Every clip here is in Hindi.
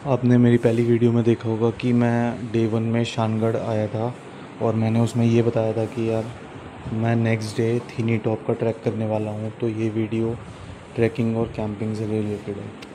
आपने मेरी पहली वीडियो में देखा होगा कि मैं डे 1 में शानगढ़ आया था और मैंने उसमें ये बताया था कि यार मैं नेक्स्ट डे थीनी टॉप का ट्रैक करने वाला हूँ। तो ये वीडियो ट्रैकिंग और कैंपिंग से रिलेटेड है।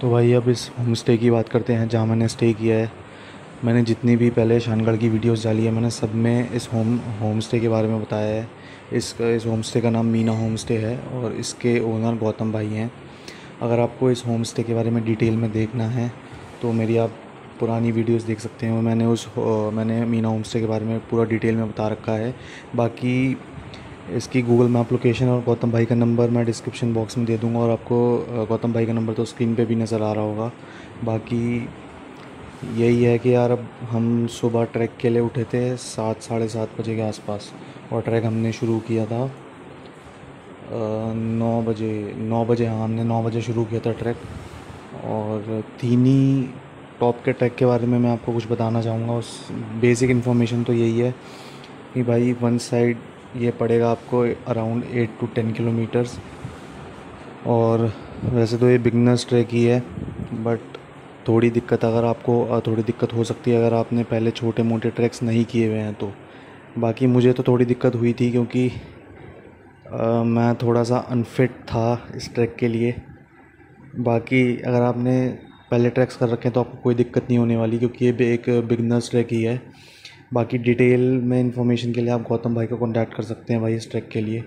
तो भाई अब इस होम स्टे की बात करते हैं जहाँ मैंने स्टे किया है। मैंने जितनी भी पहले शानगढ़ की वीडियोस डाली है मैंने सब में इस होम स्टे के बारे में बताया है। इस होम स्टे का नाम मीना होम स्टे है और इसके ओनर गौतम भाई हैं। अगर आपको इस होम स्टे के बारे में डिटेल में देखना है तो मेरी आप पुरानी वीडियोस देख सकते हैं। मैंने मीना होम स्टे के बारे में पूरा डिटेल में बता रखा है। बाकी इसकी गूगल मैप लोकेशन और गौतम भाई का नंबर मैं डिस्क्रिप्शन बॉक्स में दे दूंगा और आपको गौतम भाई का नंबर तो स्क्रीन पे भी नज़र आ रहा होगा। बाकी यही है कि यार अब हम सुबह ट्रैक के लिए उठे थे 7 साढ़े 7 बजे के आसपास और ट्रैक हमने शुरू किया था 9 बजे। हाँ, हमने 9 बजे शुरू किया था ट्रैक। और थीनी टॉप के ट्रैक के बारे में मैं आपको कुछ बताना चाहूँगा। उस बेसिक इन्फॉर्मेशन तो यही है कि भाई वन साइड ये पड़ेगा आपको अराउंड 8 to 10 किलोमीटर्स। और वैसे तो ये बिगनर्स ट्रैक ही है, बट थोड़ी दिक्कत हो सकती है अगर आपने पहले छोटे मोटे ट्रैक्स नहीं किए हुए हैं तो। बाकी मुझे तो थोड़ी दिक्कत हुई थी क्योंकि मैं थोड़ा सा अनफिट था इस ट्रैक के लिए। बाकी अगर आपने पहले ट्रैक्स कर रखे हैं तो आपको कोई दिक्कत नहीं होने वाली क्योंकि ये एक बिगनर्स ट्रैक ही है। बाकी डिटेल में इंफॉर्मेशन के लिए आप गौतम भाई को कांटेक्ट कर सकते हैं भाई इस ट्रैक के लिए।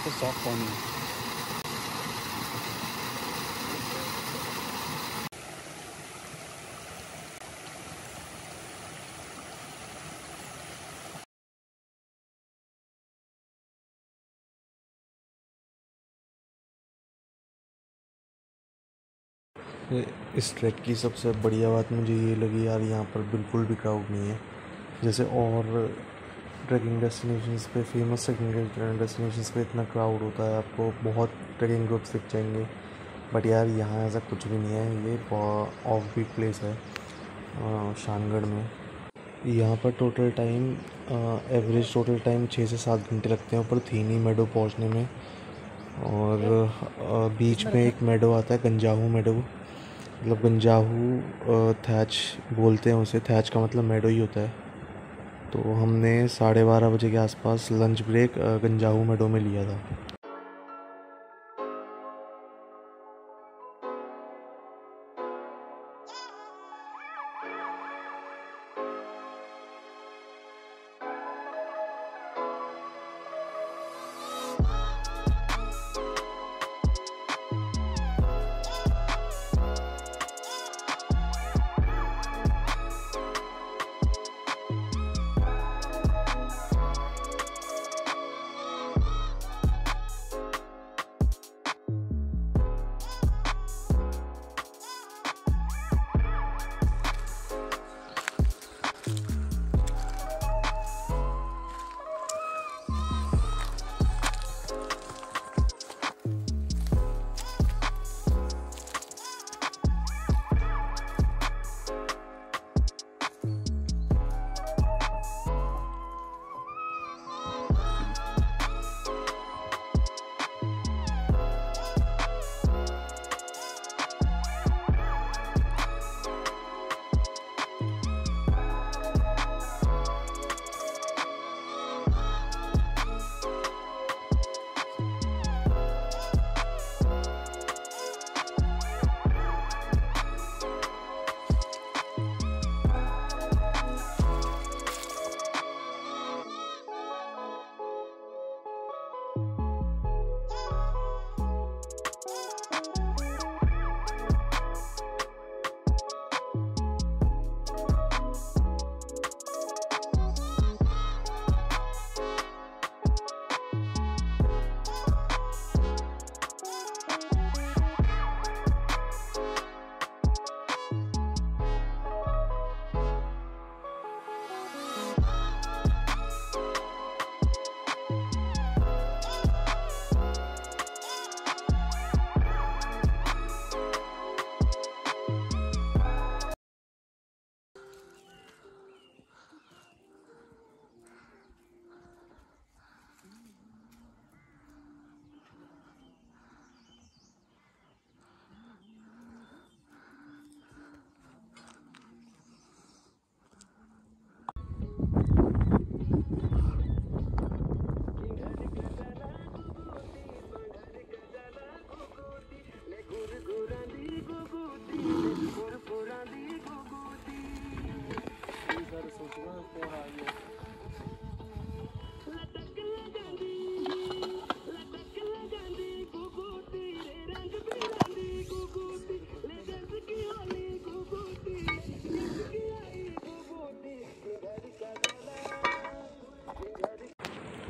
तो सॉफ्ट पानी इस ट्रैक की सबसे बढ़िया बात मुझे ये लगी यार, यहाँ पर बिल्कुल भी क्राउड नहीं है। जैसे और ट्रैकिंग डेस्टिनेशंस पे, फेमस ट्रैकिंग डेस्टिनेशंस पे इतना क्राउड होता है, आपको बहुत ट्रैकिंग ग्रुप्स दिख जाएंगे। बट यार यहाँ ऐसा कुछ भी नहीं है। ये ऑफ बीट प्लेस है शानगढ़ में। यहाँ पर एवरेज टोटल टाइम 6 से 7 घंटे लगते हैं ऊपर थीनी मेडो पहुँचने में। और बीच में एक मेडो आता है, गंजाहू मेडो। मतलब गंजाहू थैच बोलते हैं उसे। थैच का मतलब मेडो ही होता है। तो हमने 12:30 बजे के आसपास लंच ब्रेक गंजाऊ मेडो में लिया था।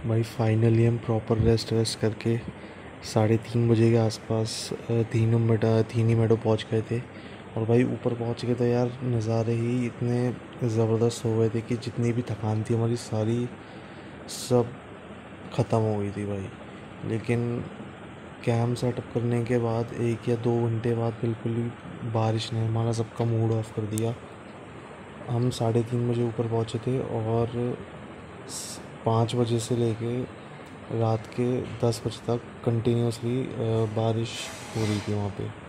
भाई फाइनली हम प्रॉपर रेस्ट करके 3:30 बजे के आसपास थीनी मेडो पहुंच गए थे। और भाई ऊपर पहुंच के तो यार नज़ारे ही इतने ज़बरदस्त हो गए थे कि जितनी भी थकान थी हमारी सारी सब ख़त्म हो गई थी भाई। लेकिन कैंप सेटअप करने के बाद 1 या 2 घंटे बाद बिल्कुल ही बारिश ने हमारा सबका मूड ऑफ कर दिया। हम 3:30 बजे ऊपर पहुंचे थे और 5 बजे से लेके रात के 10 बजे तक कंटिन्यूसली बारिश हो रही थी वहाँ पे।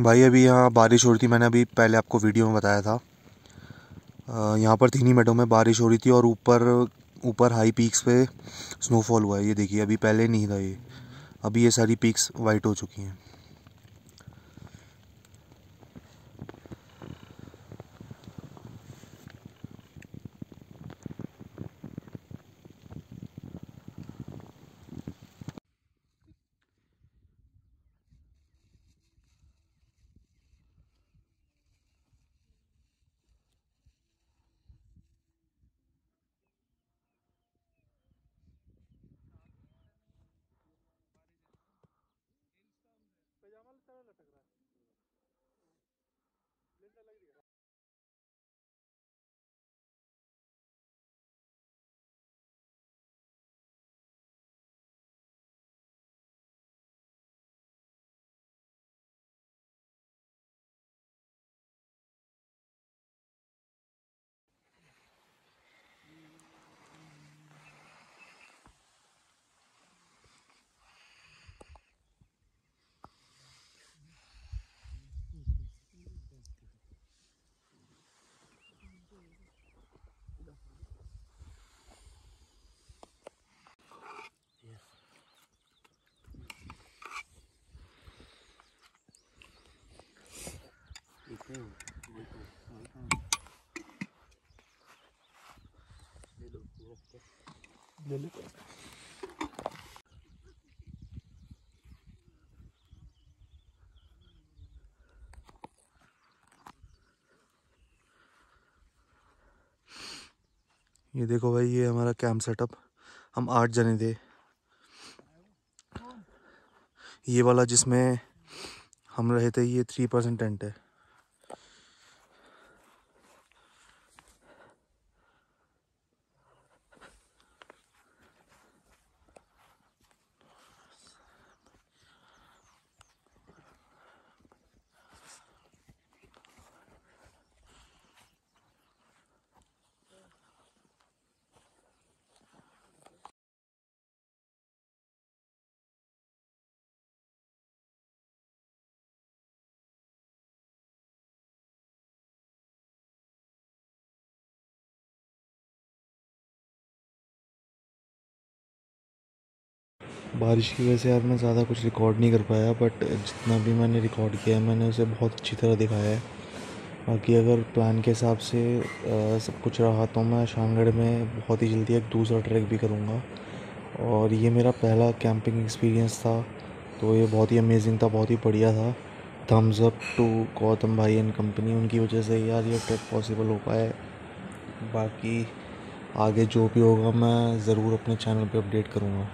भाई अभी यहाँ बारिश हो रही थी, मैंने अभी पहले आपको वीडियो में बताया था। यहाँ पर थीनी मेडो में बारिश हो रही थी और ऊपर ऊपर हाई पीक्स पे स्नोफॉल हुआ है, ये देखिए, अभी पहले नहीं था ये, अभी ये सारी पीक्स वाइट हो चुकी हैं। ये देखो भाई, ये हमारा कैंप सेटअप, हम 8 जने थे। ये वाला जिसमें हम रहे थे, ये 3% टेंट है। बारिश की वजह से यार मैं ज़्यादा कुछ रिकॉर्ड नहीं कर पाया, बट जितना भी मैंने रिकॉर्ड किया है मैंने उसे बहुत अच्छी तरह दिखाया है। बाकी अगर प्लान के हिसाब से सब कुछ रहा तो मैं शानगढ़ में बहुत ही जल्दी एक दूसरा ट्रैक भी करूँगा। और ये मेरा पहला कैंपिंग एक्सपीरियंस था, तो ये बहुत ही अमेजिंग था, बहुत ही बढ़िया था। थम्स अप टू गौतम भाई एंड कंपनी, उनकी वजह से यार ये ट्रैक पॉसिबल हो पाया है। बाकी आगे जो भी होगा मैं ज़रूर अपने चैनल पे अपडेट करूँगा।